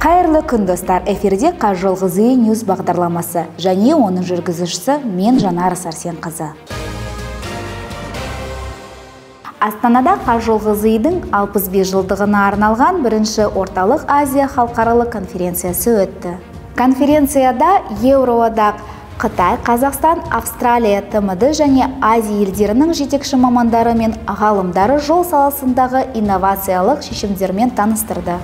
Қайырлы күн достар, эфирде Қажолғызы Ньюс бағдарламасы және оның жүргізушісі мен Жанар Сарсенқызы. Астанада Қажолғызыдың 65 жылдығына арналған бірінші орталық Азия халықаралық конференциясы өтті. Конференцияда Еуроодақ, Қытай, Қазақстан, Австралия, ТМД және Азия елдерінің жетекші мамандары мен ғалымдары жол саласындағы инновациялық шешімдермен таныстырды.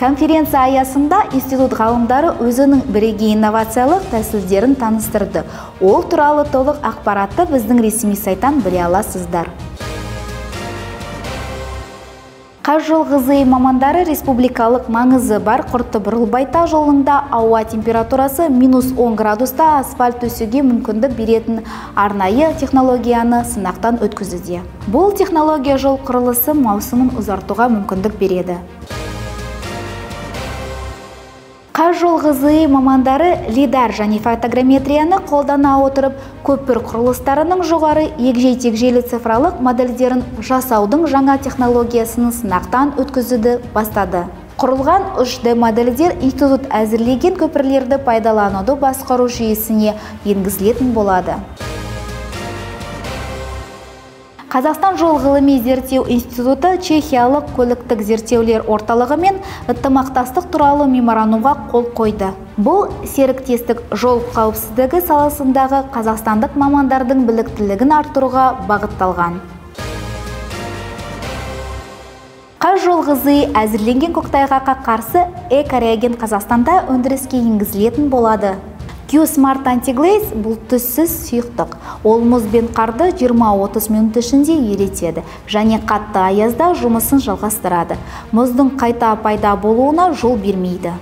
Конференция аясында институт ғалымдары өзінің бірегей инновациялық тәсілдерін таныстырды. Ол туралы толық ақпаратты біздің ресми сайттан біле аласыздар. Қажолғызы мамандары республикалық маңызы бар Құрты-Бұрылбайтақ жолында ауа температурасы -10 градуста асфальт төсеуге мүмкіндік беретін арнайы технологияны сынақтан өткізуде. Бұл технология жол құрылысы маусымын ұзартуға мүмкіндік береді. Қажолғызы мамандары лидар және фотограмметрияны қолдана отырып, көпір құрылыстарының жоғары егжей-тегжейлі цифралық модельдерін жасаудың жаңа технологиясын сынақтан өткізуді бастады. Құрылған 3D модельдер институт әзірлеген көпірлерді пайдалануды басқару жүйесіне енгізілетін болады. Қазақстан жол ғылыми зерттеу институты Чехиялық көліктік зерттеулер орталығы мен ынтымақтастық туралы меморандумға қол қойды. Бұл серіктестік жол қауіпсіздігі саласындағы қазақстандық мамандардың біліктілігін арттыруға бағытталған. Қажолғызы әзірленген көктайғаққа қарсы эко-реагент Қазақстанда өндіріске енгізілетін болады. Q-Smart Anti-Glaze бұл түссіз сұйықтық. Ол мұз бен қарды 20-30 минут ішінде еретеді және қатты аязда жұмысын жалғастырады. Мұздың қайта пайда болуына жол бермейді.